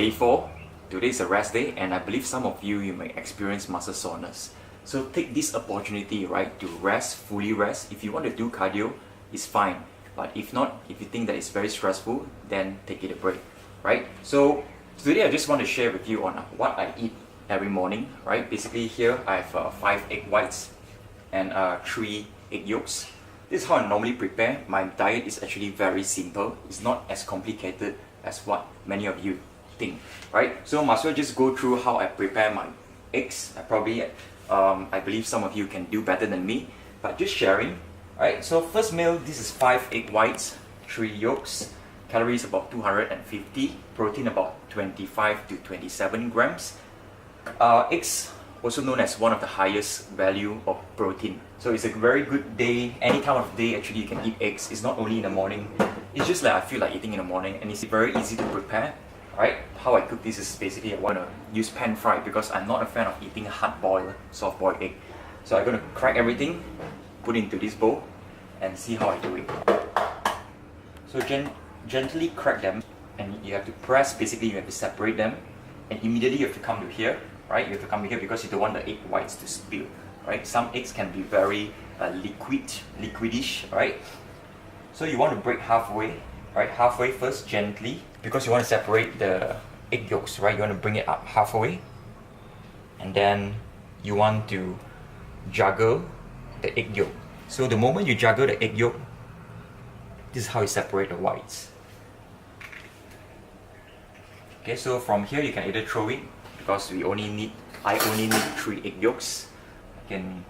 Day 4. Today is a rest day, and I believe some of you may experience muscle soreness. So take this opportunity, right, to rest, fully rest. If you want to do cardio, it's fine. But if not, if you think that it's very stressful, then take it a break, right? So today I just want to share with you on what I eat every morning, right? Basically here I have 5 egg whites and 3 egg yolks. This is how I normally prepare. My diet is actually very simple. It's not as complicated as what many of you think, right? So might as well just go through how I prepare my eggs. I believe some of you can do better than me, but just sharing, right? So first meal, this is 5 egg whites, 3 yolks, calories about 250, protein about 25 to 27 grams. Eggs, also known as one of the highest value of protein. So it's a very good day, any time of day actually you can eat eggs. It's not only in the morning, it's just like I feel like eating in the morning, and it's very easy to prepare, right? How I cook this is basically I want to use pan fried because I'm not a fan of eating hard boiled, soft boiled egg. So I'm going to crack everything, put it into this bowl, and see how I do it. So gently crack them, and you have to press, basically you have to separate them, and immediately you have to come to here, right? You have to come here because you don't want the egg whites to spill, right? Some eggs can be very liquidish, right? So you want to break halfway, right? Halfway first, gently, because you want to separate the egg yolks, right? You want to bring it up halfway, and then you want to juggle the egg yolk. So the moment you juggle the egg yolk, this is how you separate the whites. Okay, so from here you can either throw it, because I only need 3 egg yolks.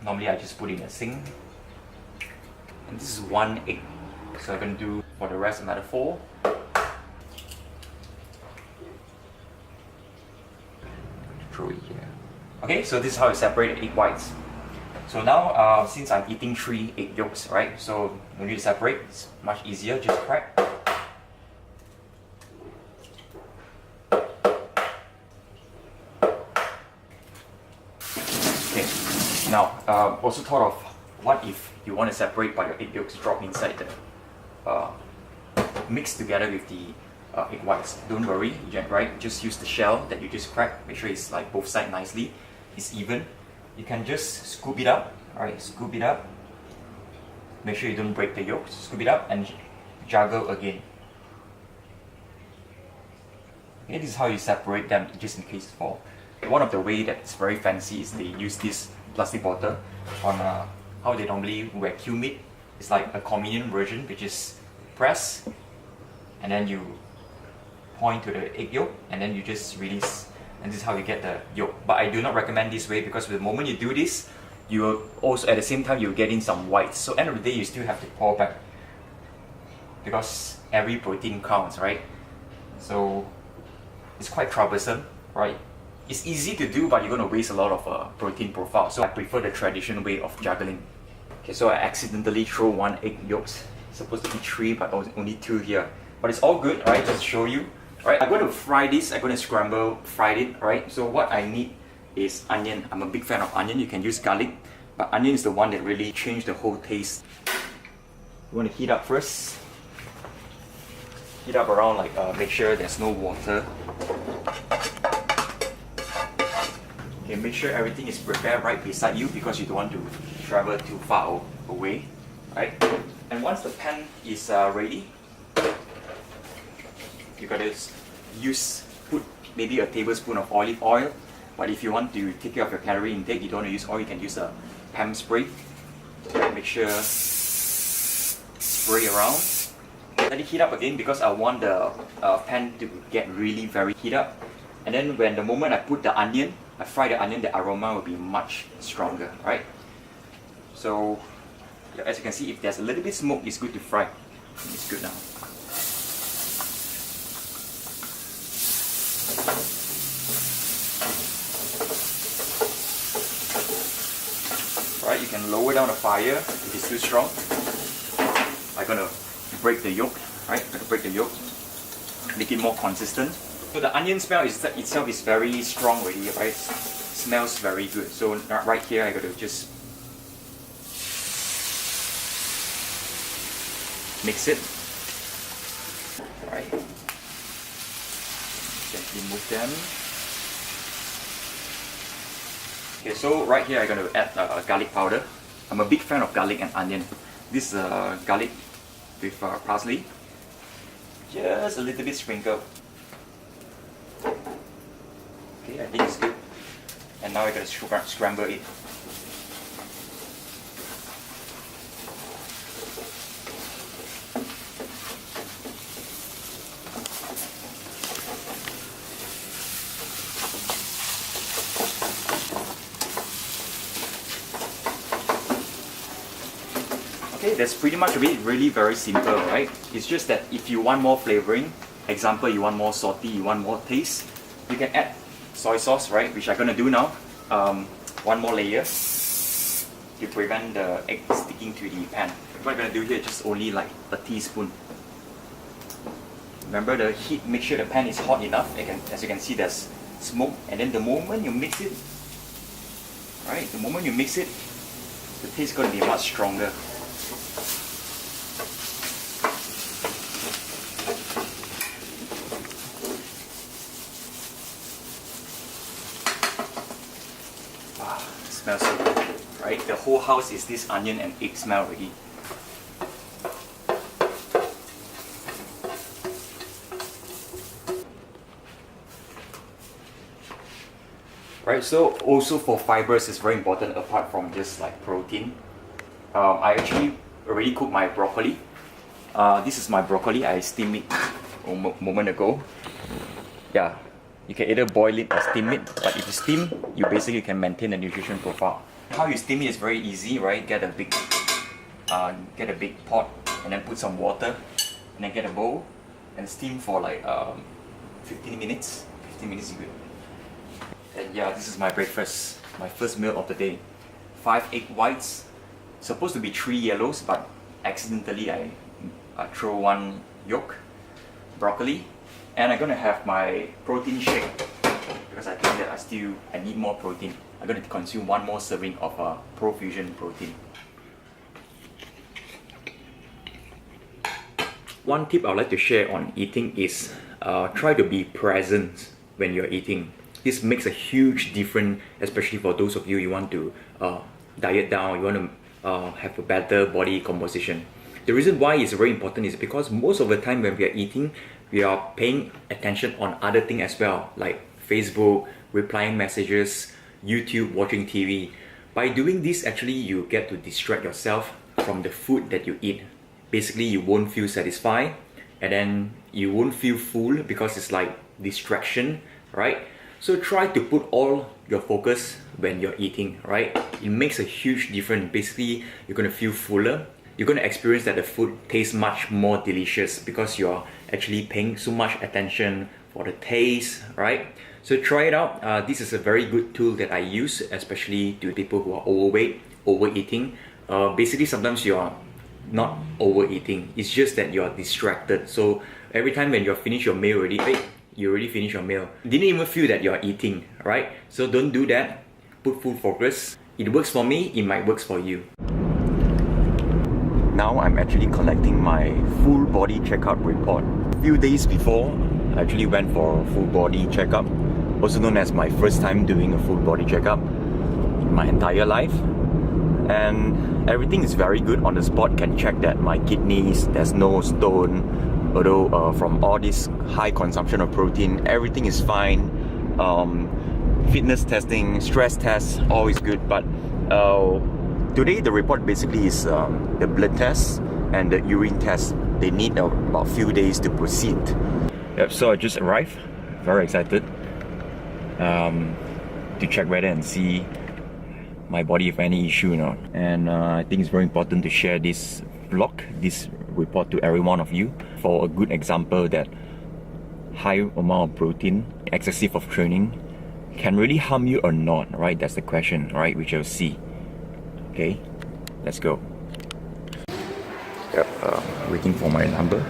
Normally I just put it in a sink. And this is 1 egg. So I'm going to do for the rest another 4. Throw it here. Okay, so this is how you separate the egg whites. So now, since I'm eating 3 egg yolks, right? So no need to separate, it's much easier, just crack. Okay, now also thought of what if you want to separate but your egg yolks drop inside the mix together with the egg whites. Don't worry, right? Just use the shell that you just cracked. Make sure it's like both sides nicely, it's even. You can just scoop it up, alright? Scoop it up. Make sure you don't break the yolks. Scoop it up and juggle again. Okay, this is how you separate them, just in case fall. One of the way that's very fancy is they use this plastic bottle on how they normally vacuum it. It's like a convenient version, which is press, and then you point to the egg yolk, and then you just release, and this is how you get the yolk. But I do not recommend this way, because the moment you do this, you will also at the same time you'll get in some whites. So end of the day you still have to pour back, because every protein counts, right? So it's quite troublesome, right? It's easy to do, but you're going to waste a lot of protein profile. So I prefer the traditional way of juggling. Okay, so I accidentally throw 1 egg yolks. It's supposed to be 3, but only 2 here. But it's all good, right? Just to show you. Right, I'm going to fry this. I'm going to scramble fried it, right? So what I need is onion. I'm a big fan of onion. You can use garlic, but onion is the one that really changed the whole taste. You want to heat up first. Heat up around like make sure there's no water. Okay, make sure everything is prepared right beside you, because you don't want to travel too far away, right? And once the pan is ready, you gotta put maybe a tablespoon of olive oil. But if you want to take care of your calorie intake, you don't want to use oil, you can use a pan spray. Make sure spray around. Let it heat up again, because I want the pan to get really very heat up. And then when the moment I put the onion, I fry the onion, the aroma will be much stronger, right? So as you can see, if there's a little bit smoke, it's good to fry. It's good now. Right, you can lower down the fire if it's too strong. I'm gonna break the yolk, right? I'm gonna break the yolk, make it more consistent. So the onion smell itself is very strong already, right? It smells very good. So right here, I gotta just mix it. Right. Okay. Remove them. Okay, so right here I'm going to add garlic powder. I'm a big fan of garlic and onion. This is garlic with parsley. Just a little bit sprinkled. Okay, I think it's good. And now we're going to scramble it. Okay, that's pretty much of it. Really very simple, right? It's just that if you want more flavoring, example, you want more salty, you want more taste, you can add soy sauce, right? Which I'm gonna do now. One more layer to prevent the egg sticking to the pan. What I'm gonna do here is just only like a teaspoon. Remember the heat, make sure the pan is hot enough. As you can see, there's smoke, and then the moment you mix it, right? The moment you mix it, the taste is gonna be much stronger. Smells so good, right? The whole house is this onion and egg smell already. Right, so also for fibers, it's very important apart from just like protein. I actually already cooked my broccoli. This is my broccoli. I steamed it a moment ago. Yeah. You can either boil it or steam it, but if you steam, you basically can maintain the nutrition profile. How you steam it is very easy, right? Get a big pot and then put some water, and then get a bowl and steam for like 15 minutes. 15 minutes is good. And yeah, this is my breakfast, my first meal of the day. 5 egg whites, supposed to be 3 yellows, but accidentally I throw 1 yolk. Broccoli. And I'm gonna have my protein shake because I think that I need more protein. I'm gonna consume 1 more serving of Profusion protein. One tip I would like to share on eating is try to be present when you're eating. This makes a huge difference, especially for those of you want to diet down, you want to have a better body composition. The reason why it's very important is because most of the time when we are eating, we are paying attention on other things as well, like Facebook, replying messages, YouTube, watching TV. By doing this, actually you get to distract yourself from the food that you eat. Basically, you won't feel satisfied, and then you won't feel full because it's like distraction, right? So try to put all your focus when you're eating, right? It makes a huge difference. Basically, you're gonna feel fuller. You're going to experience that the food tastes much more delicious because you're actually paying so much attention for the taste, right? So try it out. This is a very good tool that I use, especially to people who are overweight, overeating. Basically, sometimes you're not overeating. It's just that you're distracted. So every time when you're finished your meal already, hey, you already finished your meal. Didn't even feel that you're eating, right? So don't do that. Put full focus. It works for me, it might work for you. Now I'm actually collecting my full body checkup report. A few days before, I actually went for a full body checkup, also known as my first time doing a full body checkup in my entire life. And everything is very good on the spot. Can check that my kidneys, there's no stone, although from all this high consumption of protein, everything is fine. Fitness testing, stress tests, all is good, but today the report basically is the blood test and the urine test. They need about a few days to proceed. Yep, so I just arrived, very excited to check whether and see my body if any issue or not. And I think it's very important to share this vlog, this report to every one of you for a good example that high amount of protein, excessive of training can really harm you or not, right? That's the question, right? We shall see. Okay, let's go. Yep, waiting for my number.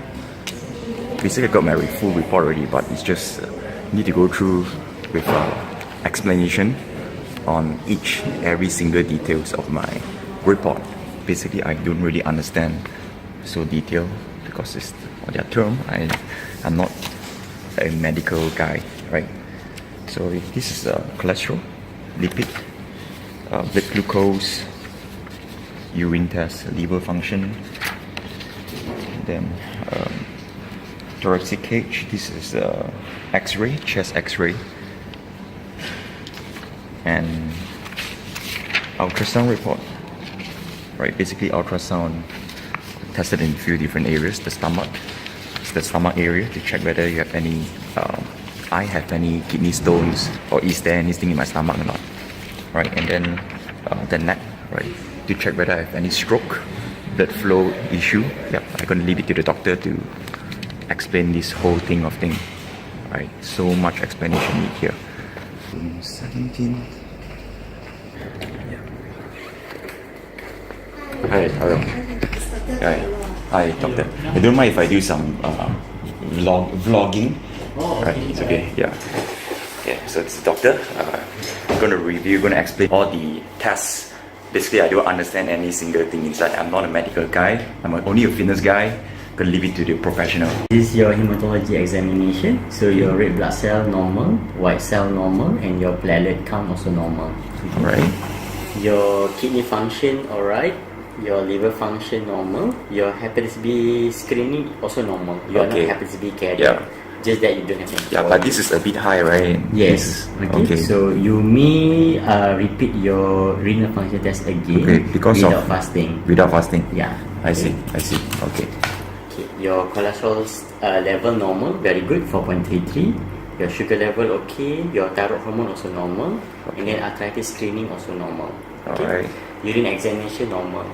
Basically, I got my full report already, but it's just need to go through with explanation on every single details of my report. Basically, I don't really understand so detailed because it's on their term. I'm not a medical guy, right? So this is cholesterol, lipid, blood glucose, urine test, liver function, then thoracic cage. This is X-ray, chest X-ray, and ultrasound report. Right, basically ultrasound tested in a few different areas. The stomach area to check whether you have any. I have any kidney stones, or is there anything in my stomach or not? Right, and then the neck, right, to check whether I have any stroke, blood flow issue. Yep, I'm gonna leave it to the doctor to explain this whole thing of thing. Right, so much explanation need here. 17. Hi, hello. Hi, doctor. I don't mind if I do some vlogging. Right, it's okay. Yeah. So it's the doctor. I'm gonna explain all the tests. Basically, I don't understand any single thing inside. I'm not a medical guy. I'm only a fitness guy. Gonna leave it to the professional. This is your hematology examination. So your red blood cell normal, white cell normal, and your platelet count also normal. Alright. Your kidney function alright. Your liver function normal. Your hepatitis B screening also normal. You are not hepatitis B carrier. Yeah. Just that you don't have any. Yeah, but this is a bit high, right? Yes. Okay. So you may repeat your renal function test again. Okay, because without fasting. Without fasting. Yeah. I see. Okay. Your cholesterol level normal, very good, 4.33. Your sugar level okay. Your thyroid hormone also normal. And then arthritis screening also normal. Okay. Alright. Urine examination normal.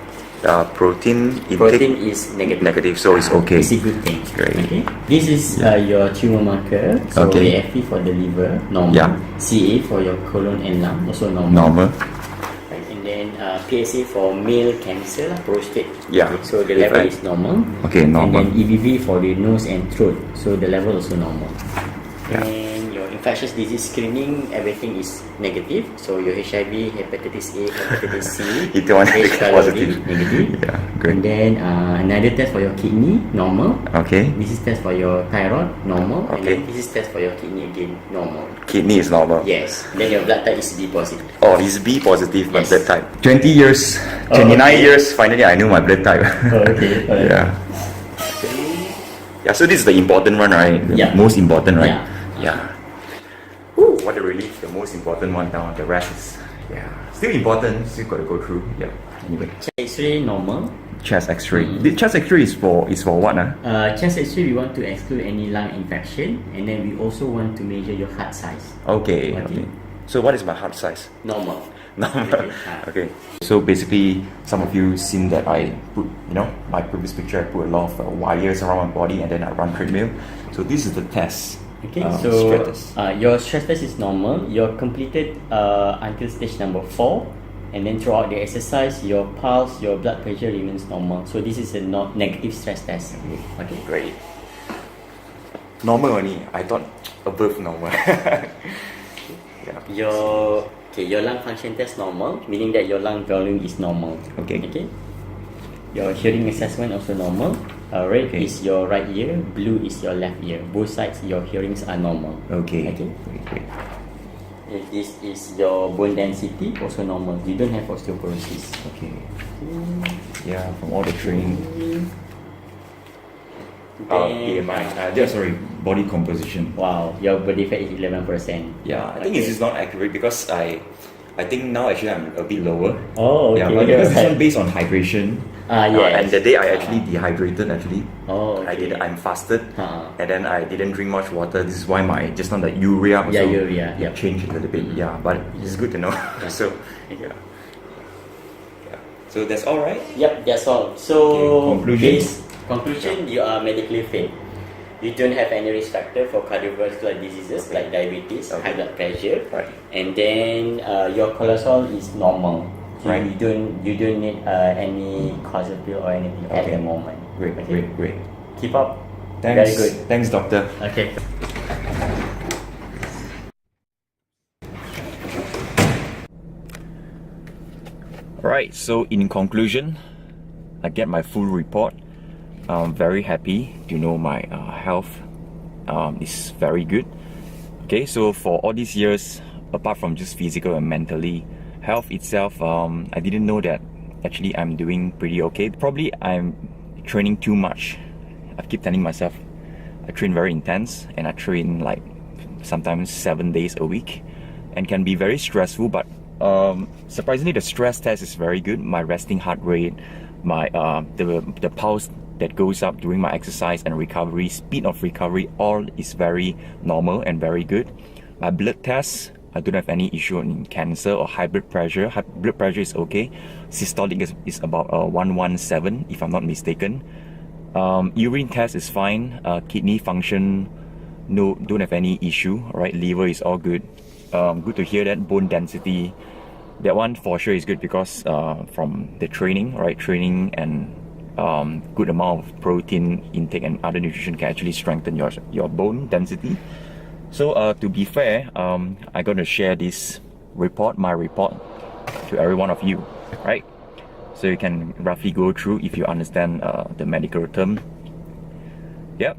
Protein intake. Protein is negative. Negative, so it's okay. It's a good thing. Great. Okay. This is your tumor marker. So AFP for the liver, normal. Yeah. CA for your colon and lung, also normal. Normal. Right. And then PSA for male cancer, prostate. Yeah. Okay. So the level is normal. Okay, normal. And then EBV for the nose and throat. So the level also normal. Yeah. And your infectious disease screening, everything is negative. So your HIV, hepatitis A, hepatitis C, Itu one H. pylori, positive. negative. Yeah, good. And then another test for your kidney, normal. Okay. This is test for your thyroid, normal. Okay. And then this is test for your kidney again, normal. Kidney is normal. Yes. Then your blood type is B positive. Oh, he's B positive, my Yes. blood type. 20 years, 29 years, finally I knew my blood type. Oh, okay. Alright. Yeah. Yeah, so this is the important one, right? The Yeah. most important, right? Yeah. Ooh, what a relief. The most important one down. The rest is, still important. Still got to go through. Yeah. Anyway. Chest X-ray, normal. Chest X-ray. The chest X-ray is for what? Chest X-ray, we want to exclude any lung infection, and then we also want to measure your heart size. Okay. So what is my heart size? Normal. Normal. Okay. So basically, some of you seen that I put, my previous picture, I put a lot of wires around my body, and then I run treadmill. So this is the test. Okay, stress test. your stress test is normal. You're completed until stage number 4, and then throughout the exercise, your pulse, your blood pressure remains normal. So this is a negative stress test. Okay, Great. Normal only. I thought above normal. Yeah. Your lung function test normal, meaning that your lung volume is normal. Okay. Your hearing assessment also normal. Red is your right ear, blue is your left ear. Both sides your hearings are normal. Okay. Great. If this is your bone density, also normal. You don't have osteoporosis. Okay. Yeah, from all the training. BMI. Body composition. Wow, your body fat is 11%. Yeah, I think this is not accurate because I think now actually I'm a bit lower. Oh, okay. Yeah, but because this one based on hydration. Yes. And the day I actually dehydrated actually. Oh, okay. I'm fasted. Uh-huh. And then I didn't drink much water. This is why my just now the urea also changed a little bit. Yeah, but it's good to know. So yeah. So that's all, right? Yep, that's all. So conclusion, you are medically fit. You don't have any risk factor for cardiovascular diseases like diabetes, high blood pressure, right? And then your cholesterol is normal. Right. You don't need any causal pill or anything at the moment. Great. Keep up. Thanks. Very good. Thanks, doctor. Okay. Alright, so in conclusion, I get my full report. I'm very happy to know my health is very good. Okay, so for all these years, apart from just physical and mentally, health itself, I didn't know that actually I'm doing pretty okay. Probably I'm training too much. I keep telling myself I train very intense, and I train like sometimes 7 days a week, and can be very stressful, but surprisingly the stress test is very good. My resting heart rate, my the pulse that goes up during my exercise and recovery, speed of recovery, all is very normal and very good. My blood tests, I don't have any issue in cancer or high blood pressure. High blood pressure is okay. Systolic is about 117 if I'm not mistaken. Urine test is fine. Kidney function, no, don't have any issue. Alright, liver is all good. Good to hear that. Bone density, that one for sure is good because from the training, right? Training and good amount of protein intake and other nutrition can actually strengthen your bone density. So to be fair, I'm going to share this report, my report, to every one of you, right? So you can roughly go through if you understand the medical term. Yep,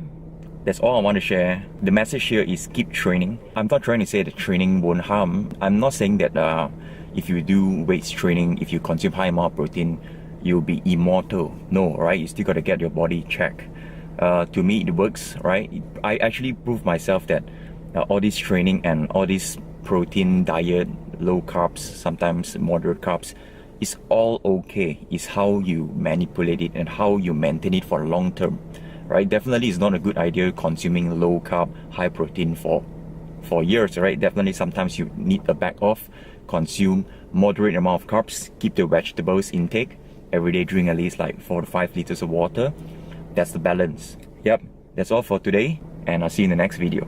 that's all I want to share. The message here is keep training. I'm not trying to say that training won't harm. I'm not saying that if you do weights training, if you consume high amount of protein, you'll be immortal. No, right? You still got to get your body checked. To me, it works, right? I actually proved myself that all this training and all this protein diet, low carbs, sometimes moderate carbs, is all okay. It's how you manipulate it and how you maintain it for long term, right? Definitely it's not a good idea consuming low carb, high protein for years, right? Definitely sometimes you need to back off, consume moderate amount of carbs, keep the vegetables intake, every day drink at least like 4 to 5 liters of water. That's the balance. Yep, that's all for today, and I'll see you in the next video.